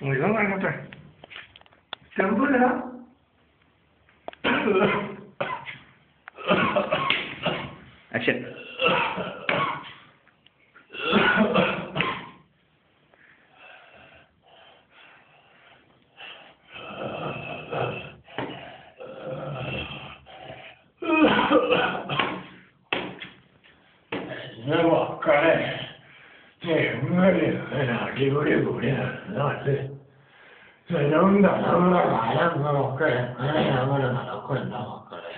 മുഴുവൻ കാണട്ടെ ചെമ്പൂലടാ ആക്ഷൻ. മക്കളെ എങ്ങനെ അടിപൊളി കൂടിയാണ് സ്ഥലവും തലമുറ കാലങ്ങളൊക്കെ എങ്ങനെ ഞങ്ങൾ നടക്കുന്ന മക്കളെ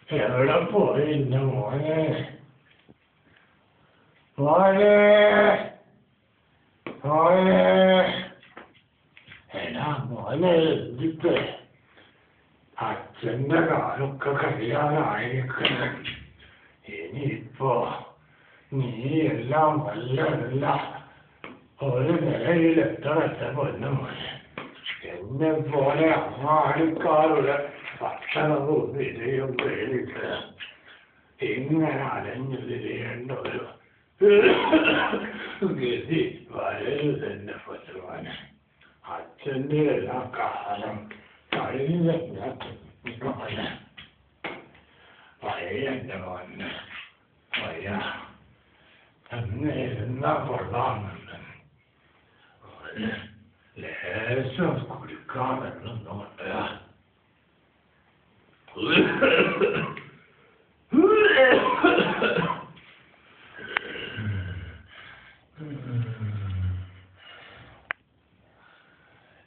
എവിടെ പോയി മോനെ മോനെ മോനെ എടാ മോനെ എന്തിട്ട് അച്ഛൻ്റെ കാലൊക്കെ കഴിയാനായിരിക്കണം ഇനിയിപ്പോ നീ എല്ലാം വല്ലതല്ല ഒരു നിലയിലെത്തണത്തെ പൊന്നു മോനെ എന്നെ പോലെ അങ്ങാടിക്കാരുടെ ഭക്ഷണവും വിലയും പേടിട്ട് ഇങ്ങനെ അലഞ്ഞു തിരിയേണ്ട ഒരു ഗതി വരരുതെന്നെ പൊന്നുമോനെ അച്ഛൻ്റെ എല്ലാ കാലം കഴിഞ്ഞ മോനെ പഴയ എൻ്റെ മോനെ പയ്യ എന്ന് ഇരുന്നാ കൊള്ളാമെന്നുണ്ട് ലേശം കുടിക്കാൻ വെള്ളുന്നുണ്ട്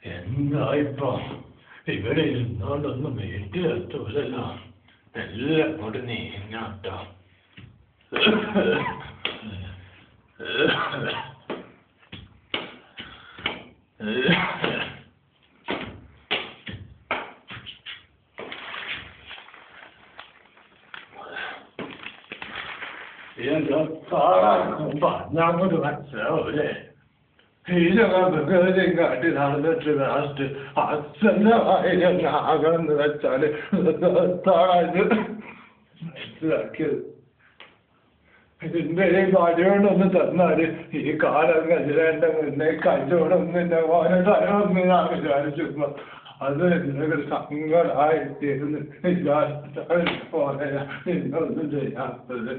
എന്താ ഇപ്പൊ ഇവിടെ ഇരുന്നോണ്ടൊന്നും വീട്ടിലെത്തൂലല്ലോ എല്ലാം കൂടി നീങ്ങാട്ടോ എന്താ പറഞ്ഞാങ്ങോട്ട് മനസ്സിലാവൂലേ ഇതൊക്കെ കാട്ടി നടന്നിട്ട് ലാസ്റ്റ് അച്ഛൻ്റെ ആകണമെന്ന് വെച്ചാല് താഴാത് മനസ്സിലാക്കിയത് ഇതിന്റെ ഈ ഭാര്യയോടൊന്ന് തന്നാല് ഈ കാലം കല്യാണ്ട മുന്നേ കല്ലോടൊന്നില്ല ഓരോ തലമൊന്നും ഞാൻ വിചാരിച്ചു അത് എന്തൊക്കെ സങ്കടമായിത്തീരുന്നു പോലെ ഇന്നൊന്നും ചെയ്യാത്തത്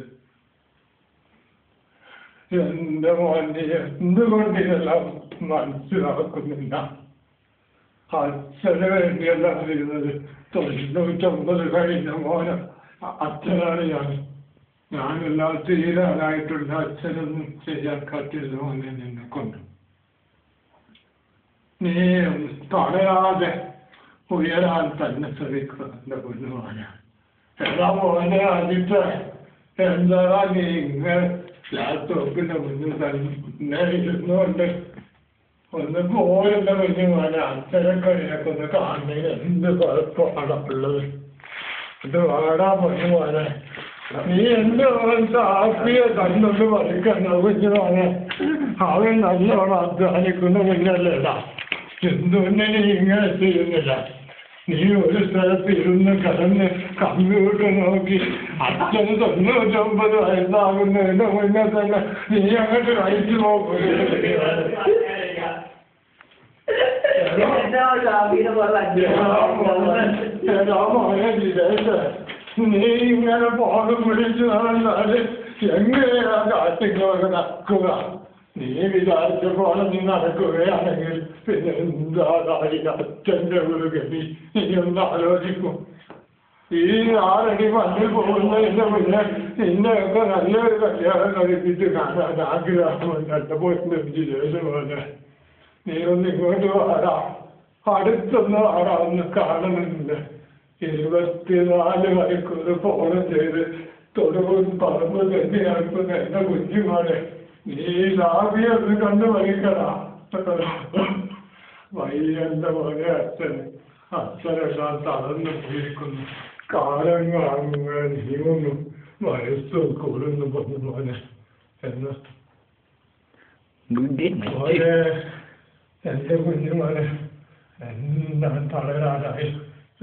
എന്റെ മോനെ എന്തുകൊണ്ട് ഇതെല്ലാം മനസ്സിലാക്കുന്നില്ല അച്ഛന് വേണ്ടിയല്ല അറിയുന്നത് 99 കഴിഞ്ഞ മോനെ അച്ഛനാണ് ഞാനെല്ലാം തീരാനായിട്ടുള്ള അച്ഛനൊന്നും ചെയ്യാൻ കാട്ടില്ല മോനെ നിന്നെ കൊണ്ട് നീ തടയാതെ ഉയരാൻ തന്നെ ശ്രമിക്കുക എന്റെ പൊന്നുമോനെ എല്ലാ മോനെ അജിത്ത് എന്താ നീ ഇങ്ങനെ ലാപ്ടോപ്പിന്റെ മുന്നിൽ തന്നെ ഇരുന്നുകൊണ്ട് ഒന്ന് പോലുള്ള കുഞ്ഞുമോനെ അച്ഛനൊക്കെ ഒന്ന് കാണുന്നതിന് എന്ത് കുഴപ്പമാണുള്ളത് ഇത് വാടാ പൊന്നുമോനെ നീ എന്റെ ആത്മീയ കണ്ണൊന്ന് പഠിക്കണ്ട കുഞ്ഞുമോനെ അവൻ നല്ലോണം അധ്വാനിക്കുന്ന കുഞ്ഞല്ലേടാ എന്തുകൊണ്ട് നീ ഇങ്ങനെ ചെയ്യുന്നില്ല നീ ഒരു സ്ഥലത്ത് ഇരുന്ന് കിടന്ന് കമ്പ്യൂട്ടർ നോക്കി അച്ഛന് 99 വയസ്സാകുന്നതിന്റെ മുന്നേ തന്നെ നീ അങ്ങോട്ട് കഴിച്ചു നീ ഇങ്ങനെ ഫോൺ പിടിച്ചു നടന്നാല് എങ്ങനെയാ കാട്ടിങ്ങളൊക്കെ നടക്കുക നീ വിചാരിച്ച പോലെ നീ നടക്കുകയാണെങ്കിൽ പിന്നെ എന്താ അച്ഛൻ്റെ ഒരു ഗതി നീ ഒന്ന് ആലോചിക്കും ഈ 6 അടി മണ്ണിൽ പോകുന്നതിന്റെ മുന്നേ നിന്നെയൊക്കെ നല്ലൊരു കല്യാണം കഴിപ്പിച്ച് കാണാൻ ആഗ്രഹമുണ്ട് പോയിട്ട് ജിലേഷ് പോലെ നീ ഒന്ന് ഇങ്ങോട്ട് വാടാ അടുത്തൊന്ന് വാടാ ഒന്ന് കാണുന്നുണ്ട് 24 മണിക്കൂർ ഫോൺ ചെയ്ത് തൊടുവും പറമ്പ് തന്നെ നടക്കുന്ന എന്റെ കുഞ്ഞുമോനെ നീ ലാഭിയൊന്ന് കണ്ടു വഹിക്കടാ വയ്യന്റെ പോലെ അച്ഛനെല്ലാം തളർന്നു പോയിരിക്കുന്നു കാലങ്ങൾ അങ്ങനെ നീങ്ങുന്നു വയസ്സും കൂടുന്നു പൊന്നു മോനെ എന്ന് മോനെ എന്റെ കുഞ്ഞുമോനെ എല്ലാം തളരാനായി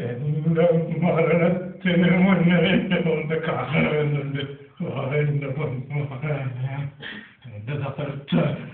എന്റെ മരണത്തിന് മുന്നേ എന്നെ ഒന്ന് കാണണമെന്നുണ്ട് എന്റെ പൊന്നു മോനെ എന്റെ സ്ഥലത്ത്